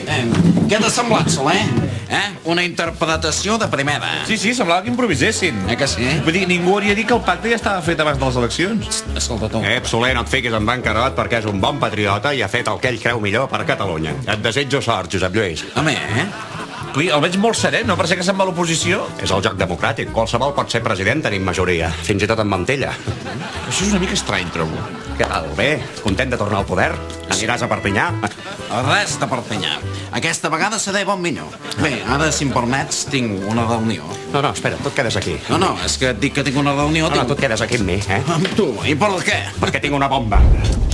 Què t'ha semblat, Soler? Una interpretació de primera. Sí, semblava que improvisessin. Que sí? Vull dir, ningú hauria dit que el pacte ja estava fet abans de les eleccions. Escolta tu. Soler, no et fiquis en bancarrot perquè és un bon patriota i ha fet el que ell creu millor per Catalunya. Et desitjo sort, Josep Lluís. Home, Ui, el veig molt serè, no? Per ser que se'n va a l'oposició. És el joc democràtic. Qualsevol pot ser president, tenim majoria. Fins i tot amb mantella. Això és una mica estrany, trobo. Què tal? Bé? Content de tornar al poder? Aniràs a Perpinyà? Res de Perpinyà. Aquesta vegada seré bon minyó. Bé, ara, si em permets, tinc una reunió. No, espera, tu et quedes aquí. No, és que et dic que tinc una reunió... No, tu et quedes aquí amb mi, Amb tu, i per què? Perquè tinc una bomba.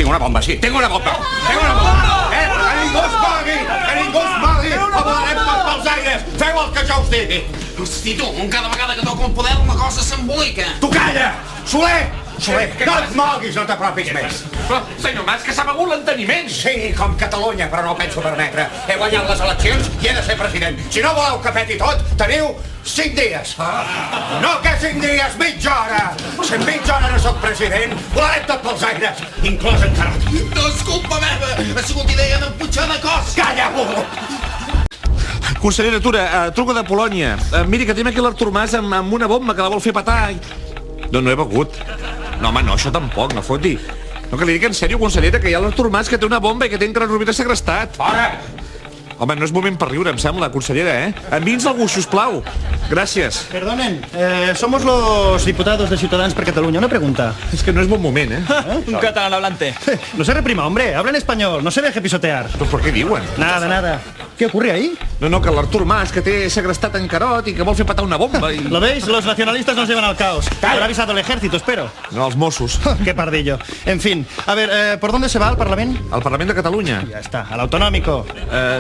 Tinc una bomba, sí. Tinc una bomba! Tinc una bomba! Que ningú es mogui! Que ningú es mogui! O volarem tots pels aires! Feu el que jo us digui! Hosti, tu, cada vegada que toco el poder una cosa s'embolica. Tu calla! Soler! Soler, no et moguis, no t'apropis més. Però, senyor Mas, que s'ha begut l'enteniment. Sí, com Catalunya, però no ho penso permetre. He guanyat les eleccions i he de ser president. Si no voleu que peti tot, teniu 5 dies. No que 5 dies, mitja hora. Si en mitja hora no sóc president, volarem tot pels aires, inclòs encara. No és culpa meva, ha sigut idea d'en Puigdemont de cos. Calla, burro! Consellera Tura, truco de Polònia. Miri, que tenim aquí l'Artur Mas amb una bomba que la vol fer petar. No he begut. No, home, no, això tampoc, no foti. No, que li dic en sèrio, consellera, que hi ha l'Artur Mas que té una bomba i que té en Carles Rovira segrestat. Fora! Home, no és moment per riure, em sembla, consellera, Enviï'ns algú, sisplau. Gràcies. Perdonen, somos los diputados de Ciudadanos por Cataluña. Una pregunta. És que no és bon moment, Un catalán hablante. No se reprima, hombre. Habla en español. No se deje pisotear. Però per què diuen? Nada. ¿Qué ocurre ahí? No, que l'Artur Mas, que té segrestat en Carot i que vol fer petar una bomba i... ¿Lo veis? Los nacionalistas nos llevan al caos. Habrá avisado el ejército, espero. No, els Mossos. Qué pardillo. En fin, a ver, ¿por dónde se va al Parlamento? Al Parlament de Catalunya. Ya está, al autonómico.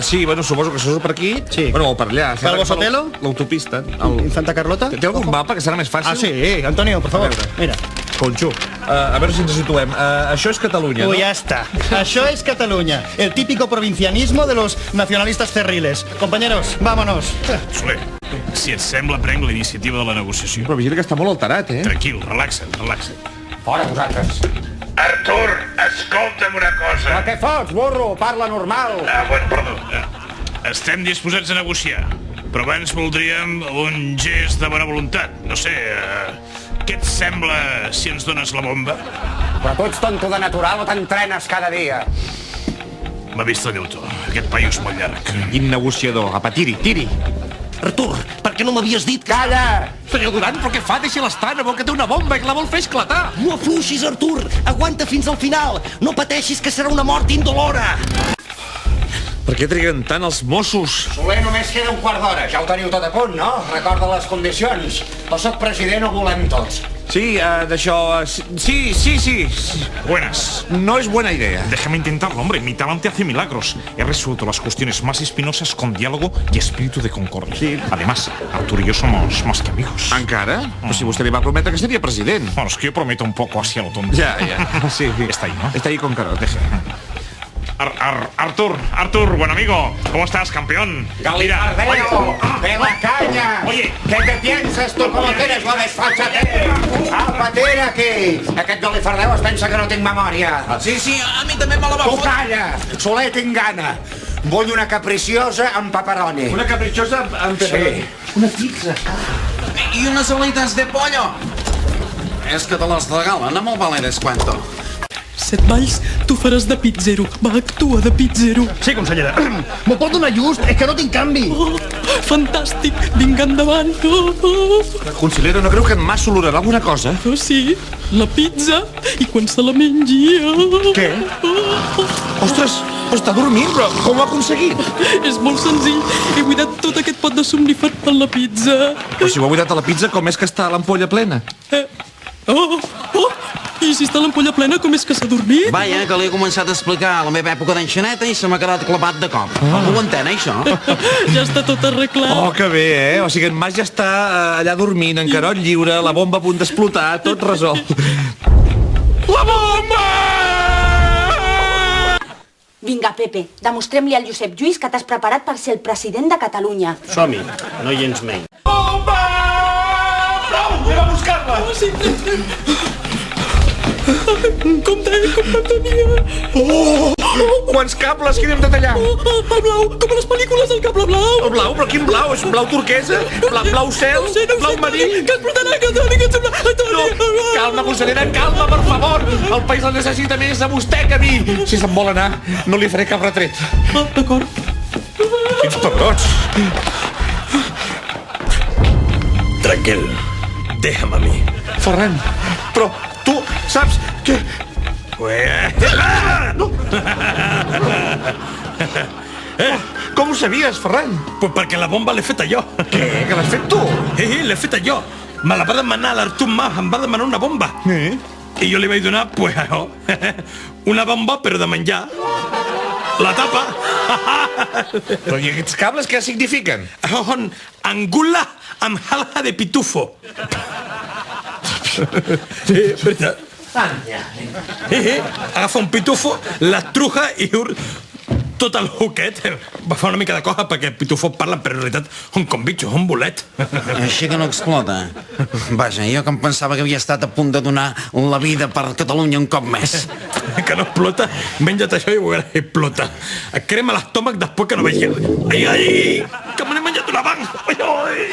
Sí, bueno, suposo que això és per aquí. Sí. Bueno, o per allà. Calvo Sotelo? L'autopista. ¿Santa Carlota? Té algun mapa que serà més fàcil? Ah, sí, Antonio, por favor. Mira. Conxo. A veure si ens situem. Això és Catalunya, no? Uy, ya está. Això es Cataluña. El típico provincianismo de los nacionalistas cerriles. Compañeros, vámonos. Soler, si et sembla, prenc la iniciativa de la negociació. Però vigila que està molt alterat, Tranquil, relaxa't. Fora, vosaltres. Artur, escolta'm una cosa. Però què fots, burro? Parla normal. Perdó. Estem disposats a negociar, però abans voldríem un gest de bona voluntat. No sé, què et sembla si ens dones la bomba? Però tu ets tonto de natural o t'entrenes cada dia? M'ha vist el llautó. Aquest paio és molt llarg. Quin negociador. Apa, tiri. Artur, per què no m'havies dit que... Calla! Senyor Duran, però què fa? Deixa-la estar, no vol que té una bomba i que la vol fer esclatar. No afluixis, Artur. Aguanta fins al final. No pateixis, que serà una mort indolora. Per què triguen tant els Mossos? Soler, només queda un quart d'hora. Ja ho teniu tot a punt, no? Recorda les condicions. O soc president o volem tots. Sí, d'això... Sí. Buenas. No es buena idea. Déjame intentarlo, hombre. Mi talante hace milagros. He resuelto las cuestiones más espinosas con diálogo y espíritu de concordia. Sí. Además, Artur y yo somos más que amigos. Encara? Però si vostè li va prometre que seria president. Bueno, es que yo prometo un poco así a lo tonto. Ja. Sí. Está ahí, ¿no? Está ahí con Carot, deja. Artur, buen amigo. ¿Cómo estás, campeón? Galifardeo, de la caña. Oye. ¿Qué te piensas tú como que eres la desfachatez? Apa, tira aquí. Aquest galifardeu es pensa que no tinc memòria. Sí, a mi també me la va Tu fotre. calla. Soler, tinc gana. Vull una capriciosa amb pepperoni. Una caprichosa amb Sí. Una pizza. I unes alitas de pollo. És que te les regalen amb el valer descuento. Set Valls, tu faràs de pizzero. Va, actua de pizzero. Sí, consellera. M'ho pot donar just? És que no tinc canvi. Oh, fantàstic, vinga endavant. Consellera, no creu que en Mas s'olorarà alguna cosa? Oh, sí, la pizza. I quan se la mengi... Què? Ostres, però està dormint, però com ho ha aconseguit? És molt senzill. He buidat tot aquest pot de somnífer per la pizza. Però si ho ha buidat a la pizza, com és que està l'ampolla plena? I si està l'ampolla plena, com és que s'ha dormit? Vaja, que li he començat a explicar a la meva època d'enxaneta i se m'ha quedat clavat de cop. Ho entén, això? Ja està tot arreglat. Oh, que bé, O sigui, en Mas ja està allà dormint, en Carot lliure, la bomba a punt d'explotar, tot resolt. La bomba! Vinga, Pepe, demostrem-li al Josep Lluís que t'has preparat per ser el president de Catalunya. Som-hi, no gens menys. Bomba! Prou, anem a buscar-la! Oh, sí. Com tenia. Quants cables que hem de tallar? El blau, com a les pel·lícules del cable blau. El blau? Però quin blau? És blau turquesa? Blau cel? Blau marí? Que explotarà, que sembla... No, calma, consellera, calma, per favor. El país la necessita més a vostè que a mi. Si se'n vol anar, no li faré cap retret. D'acord. Quins pebrots. Tranquil, déjame a mí. Ferran, però tu saps que... No. Com ho sabies, Ferran? Pues perquè la bomba l'he feta jo. Què? Que l'has fet tu? L'he feta jo. Me la va demanar l'Artur Mas, em va demanar una bomba. I jo li vaig donar, pues, això, una bomba, però de menjar. La tapa. Però i aquests cables què signifiquen? Això són angula amb halja de pitufo. Veritat. Agafa un pitufo, l'estruja i tot el huquet. Va fer una mica de cosa perquè el pitufo parla, però en realitat un com bitxo, un bolet. Així que no explota. Vaja, jo que em pensava que havia estat a punt de donar la vida per Catalunya un cop més. Que no explota, menja't això i veuràs que explota. Et crema l'estómac després que no vegi. Ai, ai, que me n'he menjat una banc. Ai, ai.